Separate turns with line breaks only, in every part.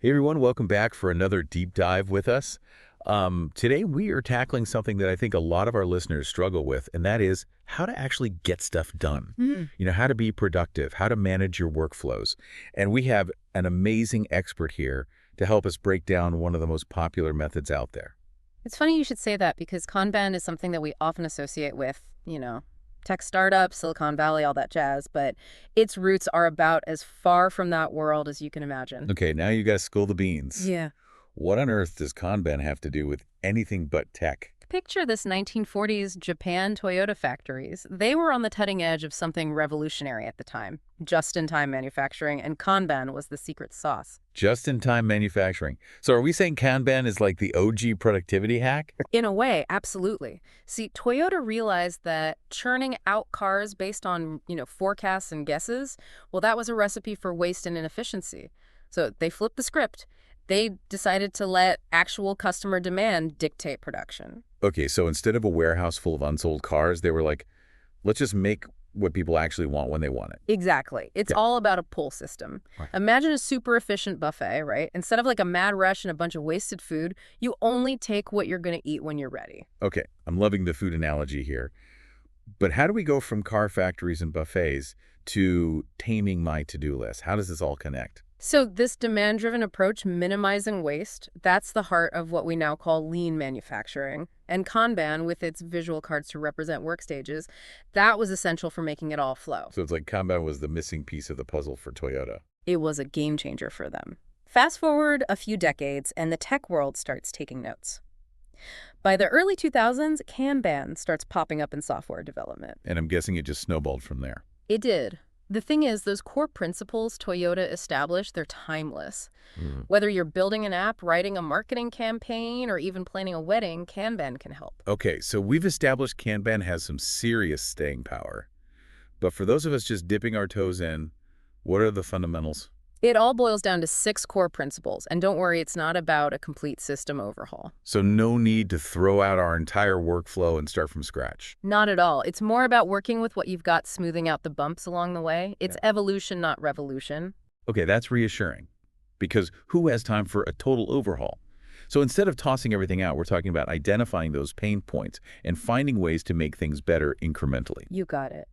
Hey everyone, welcome back for another deep dive with us. Today we are tackling something that I think a lot of our listeners struggle with, and that is how to actually get stuff done. How to be productive, how to manage your workflows. And we have an amazing expert here to help us break down one of the most popular methods out there.
It's funny you should say that because Kanban is something that we often associate with, tech startups, Silicon Valley, all that jazz, but its roots are about as far from that world as you can imagine.
Okay, now you got to spill the beans.
Yeah.
What on earth does Kanban have to do with anything but tech?
Picture this 1940s Japan Toyota factories. They were on the cutting edge of something revolutionary at the time, just-in-time manufacturing, and Kanban was the secret sauce.
Just-in-time manufacturing. So are we saying Kanban is like the OG productivity hack?
In a way, absolutely. See, Toyota realized that churning out cars based on, forecasts and guesses, well, that was a recipe for waste and inefficiency. So they flipped the script. They decided to let actual customer demand dictate production.
Okay, so instead of a warehouse full of unsold cars, they were like, let's just make what people actually want when they want it.
Exactly. It's
Yeah.
all about a pull system.
Right.
Imagine a super efficient buffet, right? Instead of like a mad rush and a bunch of wasted food, you only take what you're going to eat when you're ready.
Okay, I'm loving the food analogy here. But how do we go from car factories and buffets to taming my to-do list? How does this all connect?
So this demand-driven approach, minimizing waste, that's the heart of what we now call lean manufacturing. And Kanban, with its visual cards to represent work stages, that was essential for making it all flow.
So it's like Kanban was the missing piece of the puzzle for Toyota.
It was a game changer for them. Fast forward a few decades, and the tech world starts taking notes. By the early 2000s, Kanban starts popping up in software development.
And I'm guessing it just snowballed from there.
It did. The thing is, those core principles Toyota established, they're timeless. Whether you're building an app, writing a marketing campaign, or even planning a wedding, Kanban can help.
Okay, so we've established Kanban has some serious staying power. But for those of us just dipping our toes in, what are the fundamentals?
It all boils down to 6 core principles, and don't worry, it's not about a complete system overhaul.
So no need to throw out our entire workflow and start from scratch.
Not at all. It's more about working with what you've got, smoothing out the bumps along the way. It's evolution, not revolution.
Okay, that's reassuring. Because who has time for a total overhaul? So instead of tossing everything out, we're talking about identifying those pain points and finding ways to make things better incrementally.
You got it.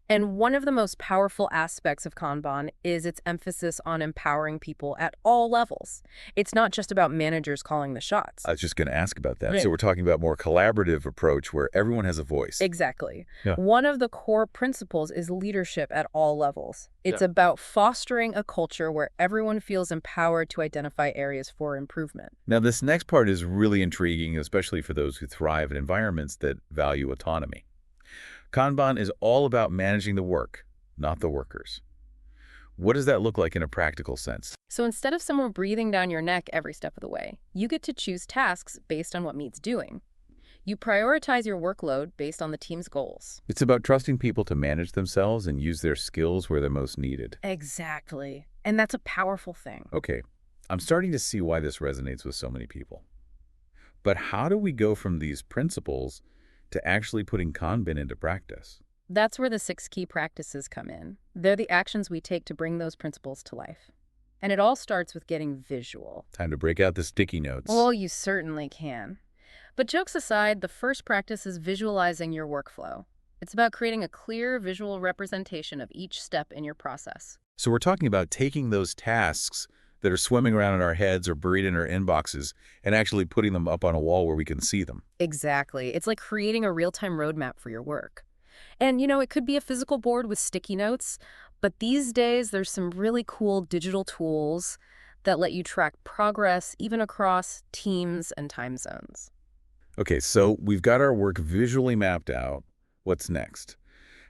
And one of the most powerful aspects of Kanban is its emphasis on empowering people at all levels. It's not just about managers calling the shots.
I was just going to ask about that.
Right.
So we're talking about more collaborative approach where everyone has a voice.
Exactly.
Yeah.
One of the core principles is leadership at all levels. It's about fostering a culture where everyone feels empowered to identify areas for improvement.
Now, this next part is really intriguing, especially for those who thrive in environments that value autonomy. Kanban is all about managing the work, not the workers. What does that look like in a practical sense?
So instead of someone breathing down your neck every step of the way, you get to choose tasks based on what needs doing. You prioritize your workload based on the team's goals.
It's about trusting people to manage themselves and use their skills where they're most needed.
Exactly. And that's a powerful thing.
Okay, I'm starting to see why this resonates with so many people. But how do we go from these principles to actually putting Kanban into practice?
That's where the 6 key practices come in. They're the actions we take to bring those principles to life. And it all starts with getting visual.
Time to break out the sticky notes.
Well, you certainly can. But jokes aside, the first practice is visualizing your workflow. It's about creating a clear visual representation of each step in your process.
So we're talking about taking those tasks that are swimming around in our heads or buried in our inboxes and actually putting them up on a wall where we can see them.
Exactly. It's like creating a real-time roadmap for your work. And, it could be a physical board with sticky notes, but these days there's some really cool digital tools that let you track progress even across teams and time zones.
Okay, so we've got our work visually mapped out. What's next?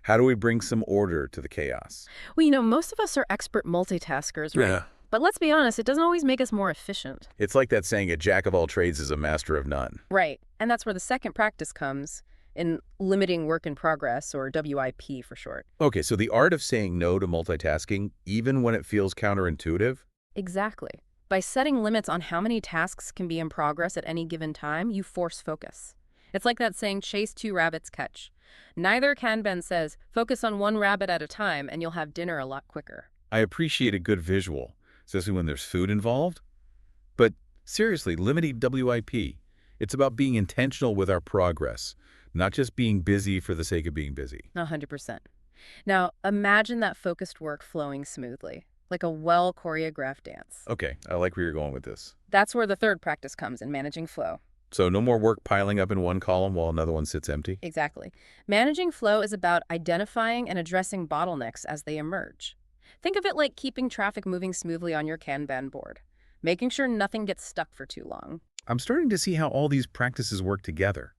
How do we bring some order to the chaos?
Well, most of us are expert multitaskers, right?
Yeah.
But let's be honest, it doesn't always make us more efficient.
It's like that saying, a jack of all trades is a master of none.
Right. And that's where the second practice comes in limiting work in progress, or WIP for short.
Okay, so the art of saying no to multitasking, even when it feels counterintuitive?
Exactly. By setting limits on how many tasks can be in progress at any given time, you force focus. It's like that saying, chase 2 rabbits catch. Neither Kanban says, focus on 1 rabbit at a time and you'll have dinner a lot quicker.
I appreciate a good visual, especially when there's food involved. Seriously, limiting WIP. It's about being intentional with our progress, not just being busy for the sake of being busy.
100%. Now, imagine that focused work flowing smoothly, like a well-choreographed dance.
Okay, I like where you're going with this.
That's where the third practice comes in managing flow.
So no more work piling up in one column while another one sits empty?
Exactly. Managing flow is about identifying and addressing bottlenecks as they emerge. Think of it like keeping traffic moving smoothly on your Kanban board, making sure nothing gets stuck for too long.
I'm starting to see how all these practices work together.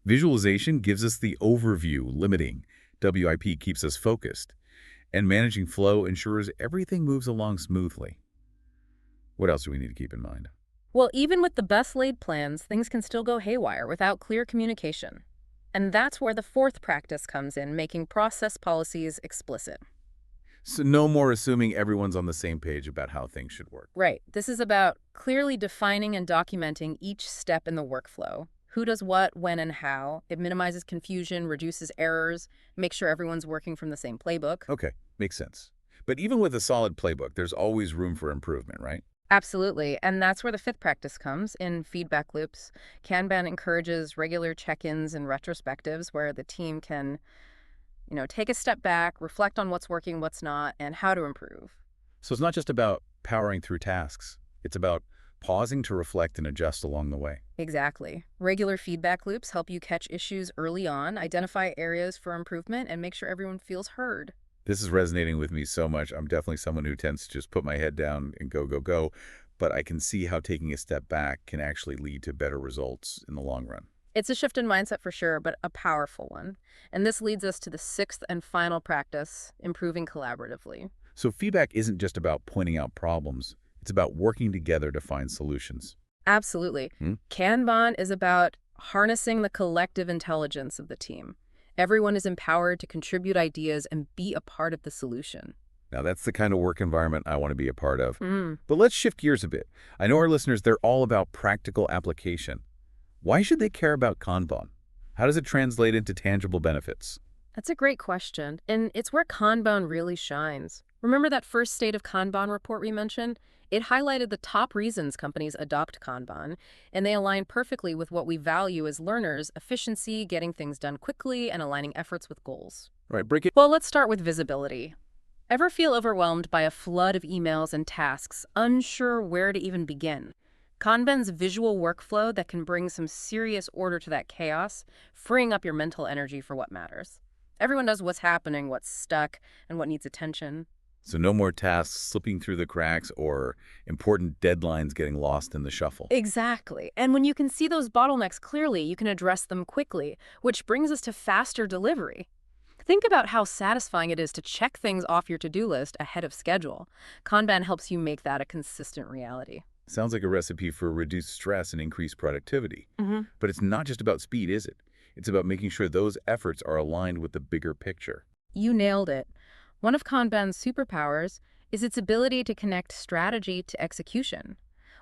Visualization gives us the overview, limiting. WIP keeps us focused. And managing flow ensures everything moves along smoothly. What else do we need to keep in mind?
Well, even with the best laid plans, things can still go haywire without clear communication. And that's where the fourth practice comes in, making process policies explicit.
So no more assuming everyone's on the same page about how things should work.
Right. This is about clearly defining and documenting each step in the workflow. Who does what, when, and how. It minimizes confusion, reduces errors, makes sure everyone's working from the same playbook.
Okay, makes sense. But even with a solid playbook, there's always room for improvement, right?
Absolutely. And that's where the fifth practice comes, in feedback loops. Kanban encourages regular check-ins and retrospectives where the team can, take a step back, reflect on what's working, what's not, and how to improve.
So it's not just about powering through tasks. It's about pausing to reflect and adjust along the way.
Exactly. Regular feedback loops help you catch issues early on, identify areas for improvement, and make sure everyone feels heard.
This is resonating with me so much. I'm definitely someone who tends to just put my head down and go, go, go. But I can see how taking a step back can actually lead to better results in the long run.
It's a shift in mindset for sure, but a powerful one. And this leads us to the sixth and final practice, improving collaboratively.
So feedback isn't just about pointing out problems. It's about working together to find solutions.
Absolutely. Kanban is about harnessing the collective intelligence of the team. Everyone is empowered to contribute ideas and be a part of the solution.
Now, that's the kind of work environment I want to be a part of. But let's shift gears a bit. I know our listeners, they're all about practical application. Why should they care about Kanban? How does it translate into tangible benefits?
That's a great question, and it's where Kanban really shines. Remember that first State of Kanban report we mentioned? It highlighted the top reasons companies adopt Kanban, and they align perfectly with what we value as learners: efficiency, getting things done quickly, and aligning efforts with goals.
Right, break it.
Well, let's start with visibility. Ever feel overwhelmed by a flood of emails and tasks, unsure where to even begin? Kanban's visual workflow that can bring some serious order to that chaos, freeing up your mental energy for what matters. Everyone knows what's happening, what's stuck, and what needs attention.
So no more tasks slipping through the cracks or important deadlines getting lost in the shuffle.
Exactly. And when you can see those bottlenecks clearly, you can address them quickly, which brings us to faster delivery. Think about how satisfying it is to check things off your to-do list ahead of schedule. Kanban helps you make that a consistent reality.
Sounds like a recipe for reduced stress and increased productivity. But it's not just about speed, is it? It's about making sure those efforts are aligned with the bigger picture.
You nailed it. One of Kanban's superpowers is its ability to connect strategy to execution.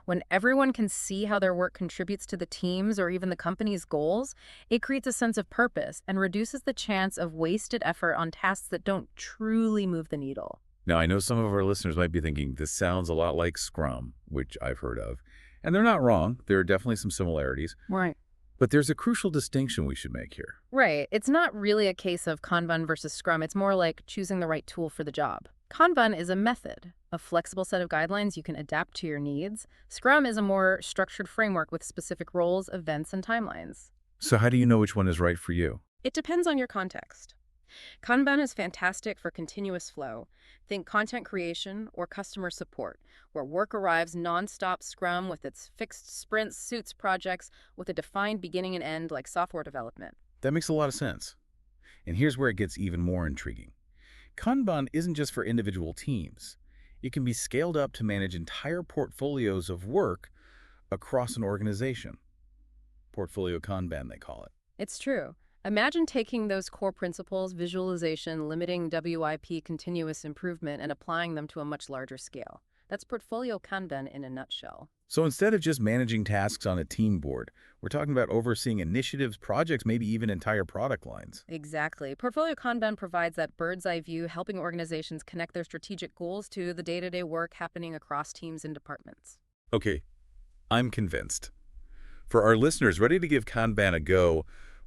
When everyone can see how their work contributes to the team's or even the company's goals, it creates a sense of purpose and reduces the chance of wasted effort on tasks that don't truly move the needle.
Now, I know some of our listeners might be thinking, this sounds a lot like Scrum, which I've heard of. And they're not wrong. There are definitely some similarities.
Right.
But there's a crucial distinction we should make here.
Right. It's not really a case of Kanban versus Scrum. It's more like choosing the right tool for the job. Kanban is a method, a flexible set of guidelines you can adapt to your needs. Scrum is a more structured framework with specific roles, events, and timelines.
So how do you know which one is right for you?
It depends on your context. Kanban is fantastic for continuous flow. Think content creation or customer support, where work arrives nonstop. Scrum, with its fixed sprints, suits projects with a defined beginning and end like software development.
That makes a lot of sense. And here's where it gets even more intriguing. Kanban isn't just for individual teams. It can be scaled up to manage entire portfolios of work across an organization. Portfolio Kanban, they call it.
It's true. Imagine taking those core principles, visualization, limiting WIP, continuous improvement, and applying them to a much larger scale. That's Portfolio Kanban in a nutshell.
So instead of just managing tasks on a team board, we're talking about overseeing initiatives, projects, maybe even entire product lines.
Exactly. Portfolio Kanban provides that bird's eye view, helping organizations connect their strategic goals to the day-to-day work happening across teams and departments.
Okay, I'm convinced. For our listeners ready to give Kanban a go,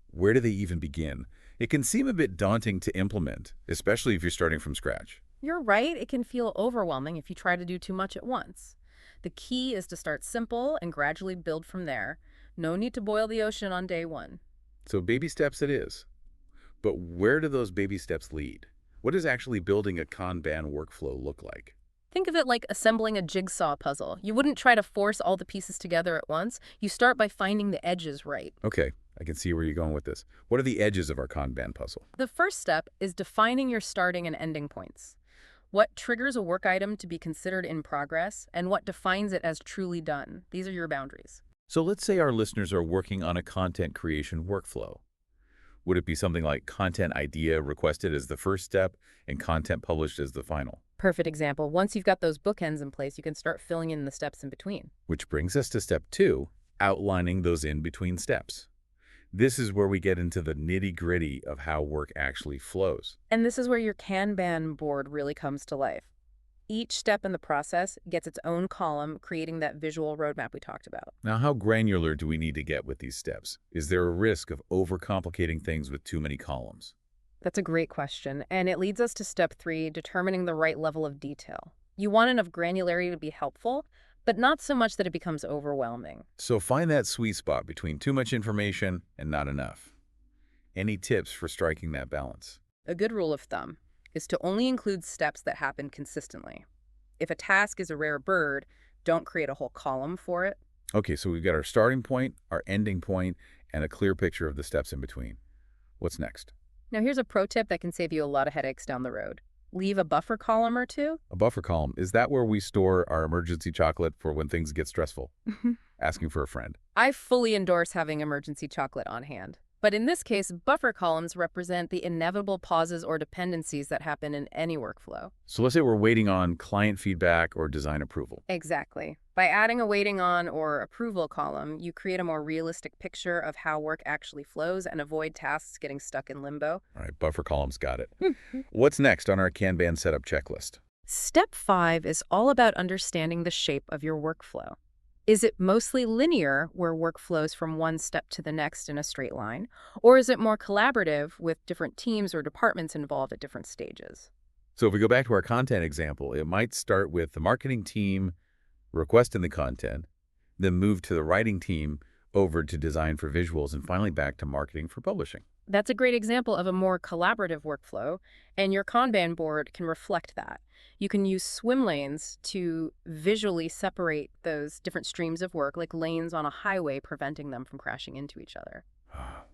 where do they even begin? It can seem a bit daunting to implement, especially if you're starting from scratch.
You're right, it can feel overwhelming if you try to do too much at once. The key is to start simple and gradually build from there. No need to boil the ocean on day one.
So baby steps it is. But where do those baby steps lead? What does actually building a Kanban workflow look like?
Think of it like assembling a jigsaw puzzle. You wouldn't try to force all the pieces together at once. You start by finding the edges right.
Okay, I can see where you're going with this. What are the edges of our Kanban puzzle?
The first step is defining your starting and ending points. What triggers a work item to be considered in progress, and what defines it as truly done. These are your boundaries.
So let's say our listeners are working on a content creation workflow. Would it be something like content idea requested as the first step and content published as the final?
Perfect example. Once you've got those bookends in place, you can start filling in the steps in between.
Which brings us to step 2, outlining those in-between steps. This is where we get into the nitty-gritty of how work actually flows.
And this is where your Kanban board really comes to life. Each step in the process gets its own column, creating that visual roadmap we talked about.
Now, how granular do we need to get with these steps? Is there a risk of overcomplicating things with too many columns?
That's a great question, and it leads us to step 3, determining the right level of detail. You want enough granularity to be helpful, but not so much that it becomes overwhelming.
So find that sweet spot between too much information and not enough. Any tips for striking that balance?
A good rule of thumb is to only include steps that happen consistently. If a task is a rare bird, don't create a whole column for it.
Okay, so we've got our starting point, our ending point, and a clear picture of the steps in between. What's next?
Now here's a pro tip that can save you a lot of headaches down the road. Leave a buffer column or two.
A buffer column, is that where we store our emergency chocolate for when things get stressful? Asking for a friend.
I fully endorse having emergency chocolate on hand. But in this case, buffer columns represent the inevitable pauses or dependencies that happen in any workflow.
So let's say we're waiting on client feedback or design approval.
Exactly. By adding a waiting on or approval column, you create a more realistic picture of how work actually flows and avoid tasks getting stuck in limbo.
All right, buffer columns, got it. What's next on our Kanban setup checklist?
Step 5 is all about understanding the shape of your workflow. Is it mostly linear, where work flows from one step to the next in a straight line? Or is it more collaborative, with different teams or departments involved at different stages?
So if we go back to our content example, it might start with the marketing team requesting the content, then move to the writing team, over to design for visuals, and finally back to marketing for publishing.
That's a great example of a more collaborative workflow, and your Kanban board can reflect that. You can use swim lanes to visually separate those different streams of work, like lanes on a highway, preventing them from crashing into each other.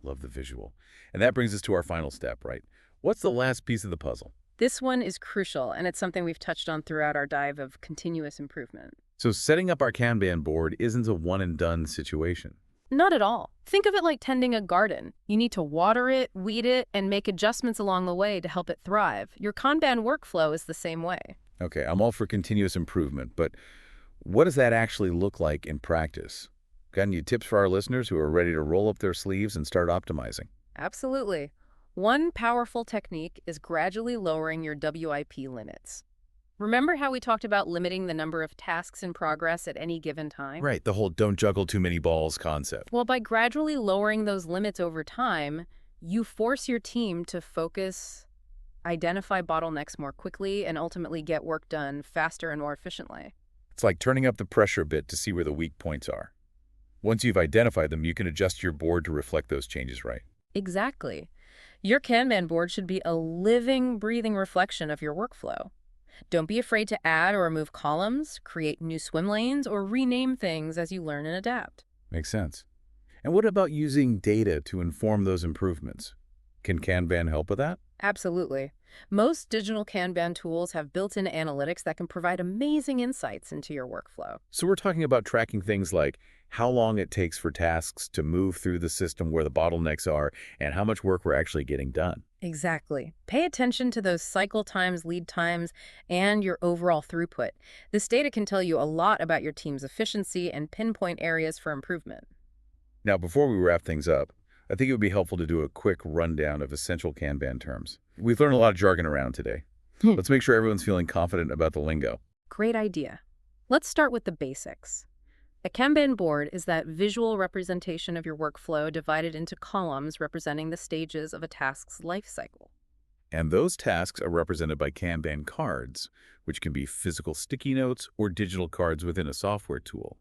Love the visual. And that brings us to our final step, right? What's the last piece of the puzzle?
This one is crucial, and it's something we've touched on throughout our dive of continuous improvement.
So setting up our Kanban board isn't a one-and-done situation.
Not at all. Think of it like tending a garden. You need to water it, weed it, and make adjustments along the way to help it thrive. Your Kanban workflow is the same way.
Okay, I'm all for continuous improvement, but what does that actually look like in practice? Got any tips for our listeners who are ready to roll up their sleeves and start optimizing?
Absolutely. One powerful technique is gradually lowering your WIP limits. Remember how we talked about limiting the number of tasks in progress at any given time?
Right, the whole don't juggle too many balls concept.
Well, by gradually lowering those limits over time, you force your team to focus, identify bottlenecks more quickly, and ultimately get work done faster and more efficiently.
It's like turning up the pressure a bit to see where the weak points are. Once you've identified them, you can adjust your board to reflect those changes, right?
Exactly. Your Kanban board should be a living, breathing reflection of your workflow. Don't be afraid to add or remove columns, create new swim lanes, or rename things as you learn and adapt.
Makes sense. And what about using data to inform those improvements? Can Kanban help with that?
Absolutely. Most digital Kanban tools have built-in analytics that can provide amazing insights into your workflow.
So we're talking about tracking things like how long it takes for tasks to move through the system, where the bottlenecks are, and how much work we're actually getting done.
Exactly. Pay attention to those cycle times, lead times, and your overall throughput. This data can tell you a lot about your team's efficiency and pinpoint areas for improvement.
Now, before we wrap things up, I think it would be helpful to do a quick rundown of essential Kanban terms. We've learned a lot of jargon around today. Let's make sure everyone's feeling confident about the lingo.
Great idea. Let's start with the basics. A Kanban board is that visual representation of your workflow divided into columns representing the stages of a task's life cycle.
And those tasks are represented by Kanban cards, which can be physical sticky notes or digital cards within a software tool.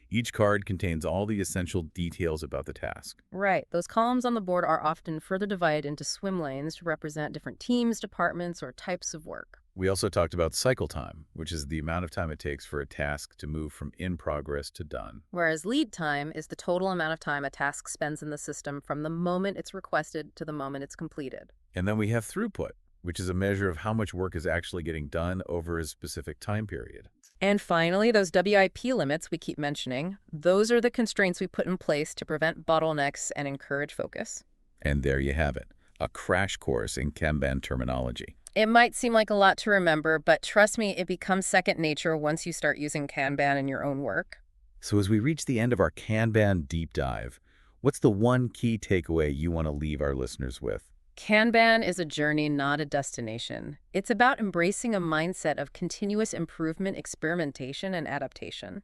Each card contains all the essential details about the task.
Right. Those columns on the board are often further divided into swim lanes to represent different teams, departments, or types of work.
We also talked about cycle time, which is the amount of time it takes for a task to move from in progress to done.
Whereas lead time is the total amount of time a task spends in the system from the moment it's requested to the moment it's completed.
And then we have throughput, which is a measure of how much work is actually getting done over a specific time period.
And finally, those WIP limits we keep mentioning, those are the constraints we put in place to prevent bottlenecks and encourage focus.
And there you have it, a crash course in Kanban terminology.
It might seem like a lot to remember, but trust me, it becomes second nature once you start using Kanban in your own work.
So as we reach the end of our Kanban deep dive, what's the one key takeaway you want to leave our listeners with?
Kanban is a journey, not a destination. It's about embracing a mindset of continuous improvement, experimentation, and adaptation.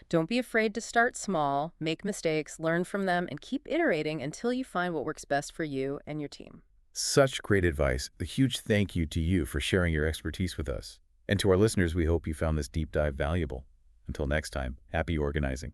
Don't be afraid to start small, make mistakes, learn from them, and keep iterating until you find what works best for you and your team.
Such great advice. A huge thank you to you for sharing your expertise with us. And to our listeners, we hope you found this deep dive valuable. Until next time, happy organizing.